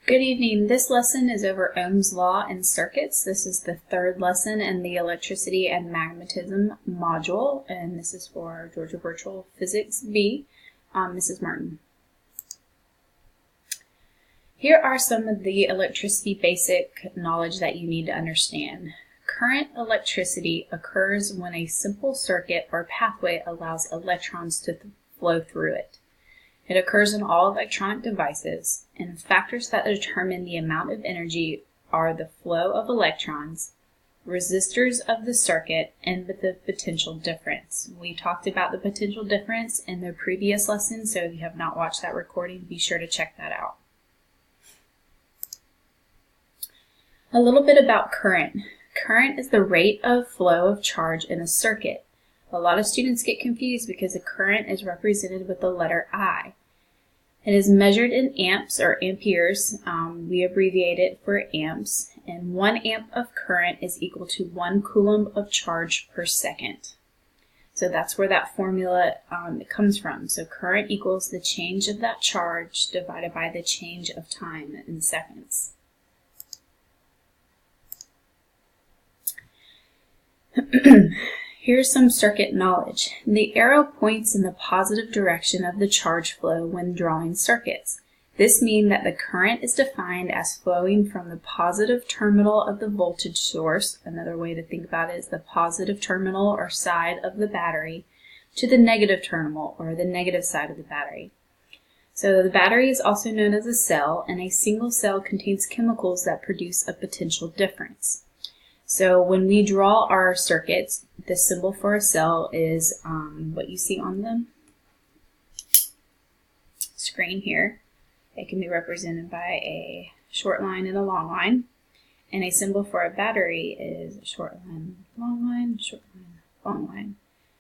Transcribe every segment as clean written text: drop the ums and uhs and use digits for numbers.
Good evening. This lesson is over Ohm's law and circuits. This is the third lesson in the electricity and magnetism module, and this is for Georgia Virtual Physics B, Mrs. Martin. Here are some of the electricity basic knowledge that you need to understand. Current electricity occurs when a simple circuit or pathway allows electrons to flow through it. It occurs in all electronic devices, and factors that determine the amount of energy are the flow of electrons, resistors of the circuit, and the potential difference. We talked about the potential difference in the previous lesson, so if you have not watched that recording, be sure to check that out. A little bit about current. Current is the rate of flow of charge in a circuit. A lot of students get confused because a current is represented with the letter I. It is measured in amps or amperes. We abbreviate it for amps, and 1 amp of current is equal to 1 coulomb of charge per second. So that's where that formula comes from. So current equals the change of that charge divided by the change of time in seconds. Here's some circuit knowledge. The arrow points in the positive direction of the charge flow when drawing circuits. This means that the current is defined as flowing from the positive terminal of the voltage source, another way to think about it is the positive terminal or side of the battery, to the negative terminal or the negative side of the battery. So the battery is also known as a cell, and a single cell contains chemicals that produce a potential difference. So when we draw our circuits, the symbol for a cell is what you see on the screen here. It can be represented by a short line and a long line. And a symbol for a battery is a short line, short line, long line.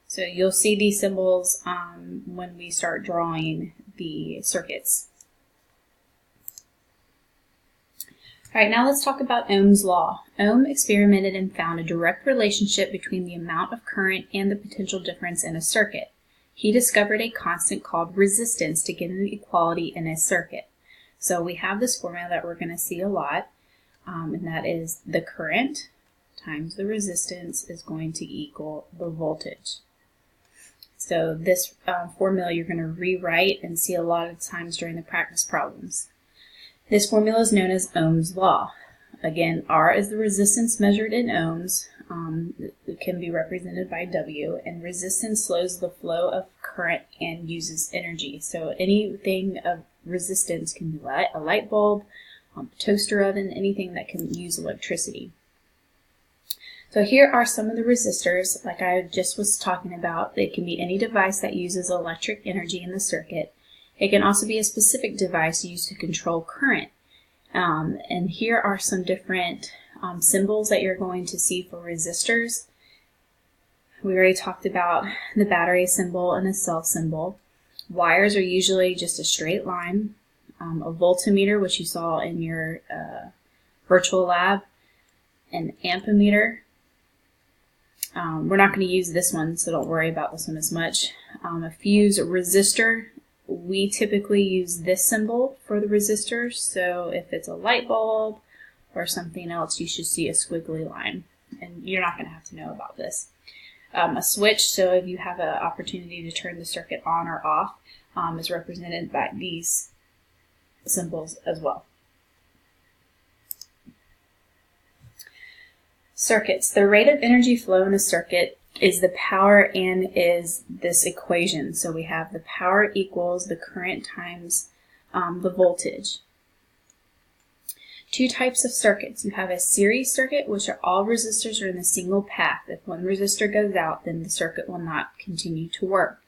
So you'll see these symbols when we start drawing the circuits. All right, now let's talk about Ohm's law. Ohm experimented and found a direct relationship between the amount of current and the potential difference in a circuit. He discovered a constant called resistance to get an equality in a circuit. So we have this formula that we're going to see a lot, and that is the current times the resistance is going to equal the voltage. So this formula you're going to rewrite and see a lot of times during the practice problems. This formula is known as Ohm's law. Again, R is the resistance measured in ohms. It can be represented by W, and resistance slows the flow of current and uses energy. So anything of resistance can be a light bulb, a toaster oven, anything that can use electricity. So here are some of the resistors, like I just was talking about. They can be any device that uses electric energy in the circuit. It can also be a specific device used to control current. And here are some different symbols that you're going to see for resistors. We already talked about the battery symbol and a cell symbol. Wires are usually just a straight line. A voltmeter, which you saw in your virtual lab. An ampemeter. We're not going to use this one, so don't worry about this one as much. A fuse resistor. We typically use this symbol for the resistors, so if it's a light bulb or something else, you should see a squiggly line, and you're not going to have to know about this. A switch, so if you have an opportunity to turn the circuit on or off, is represented by these symbols as well. Circuits. The rate of energy flow in a circuit is the power and is this equation. So we have the power equals the current times the voltage. Two types of circuits. You have a series circuit, which are all resistors are in a single path. If one resistor goes out, then the circuit will not continue to work.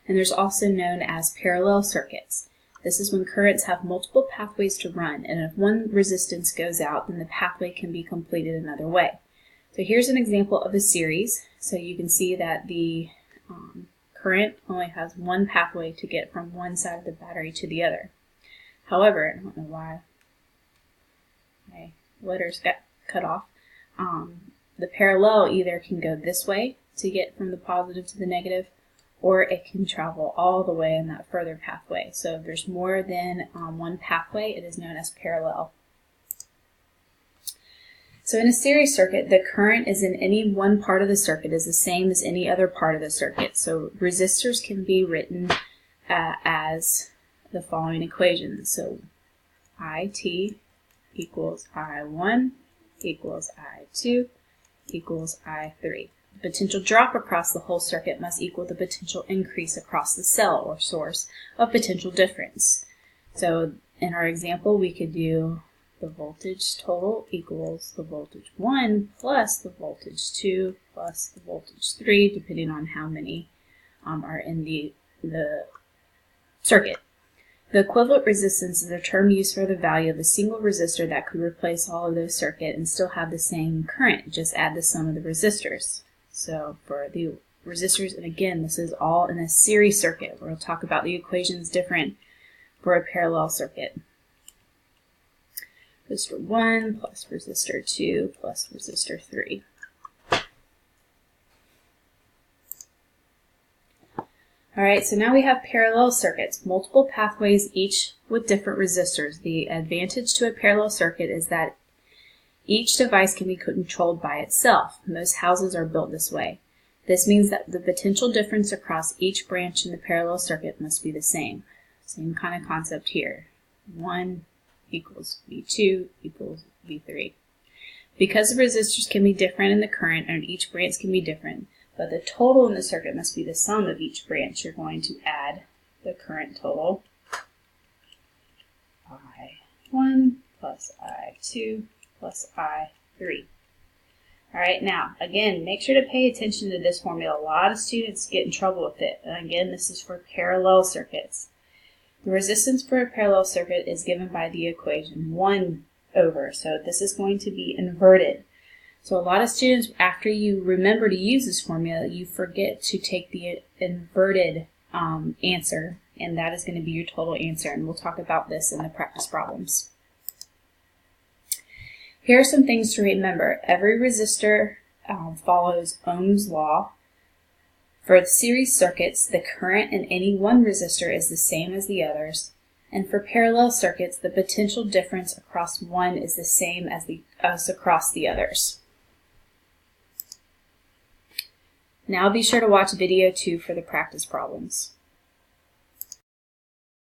And there's also known as parallel circuits. This is when currents have multiple pathways to run, and if one resistance goes out, then the pathway can be completed another way. So here's an example of a series. So you can see that the current only has one pathway to get from one side of the battery to the other. However, I don't know why my letters got cut off. The parallel either can go this way to get from the positive to the negative, or it can travel all the way in that further pathway. So if there's more than one pathway, it is known as parallel. So in a series circuit, the current is in any one part of the circuit is the same as any other part of the circuit. So resistors can be written as the following equations. So IT equals I1 equals I2 equals I3. The potential drop across the whole circuit must equal the potential increase across the cell or source of potential difference. So in our example, we could do the voltage total equals the voltage 1 plus the voltage 2 plus the voltage 3, depending on how many are in the circuit. The equivalent resistance is a term used for the value of a single resistor that could replace all of those circuit and still have the same current. Just add the sum of the resistors. So for the resistors, and again, this is all in a series circuit. We'll talk about the equations different for a parallel circuit. Resistor 1 plus resistor 2 plus resistor 3. Alright, so now we have parallel circuits, multiple pathways, each with different resistors. The advantage to a parallel circuit is that each device can be controlled by itself. Most houses are built this way. This means that the potential difference across each branch in the parallel circuit must be the same. Same kind of concept here. 1 equals V2 equals V3. Because the resistors can be different in the current and each branch can be different, but the total in the circuit must be the sum of each branch, you're going to add the current total, I1 plus I2 plus I3. Alright, now, again, make sure to pay attention to this formula. A lot of students get in trouble with it. And again, this is for parallel circuits. The resistance for a parallel circuit is given by the equation 1 over. So this is going to be inverted. So a lot of students, after you remember to use this formula, you forget to take the inverted answer, and that is going to be your total answer. And we'll talk about this in the practice problems. Here are some things to remember. Every resistor follows Ohm's law. For the series circuits, the current in any one resistor is the same as the others. And for parallel circuits, the potential difference across one is the same as across the others. Now be sure to watch video 2 for the practice problems.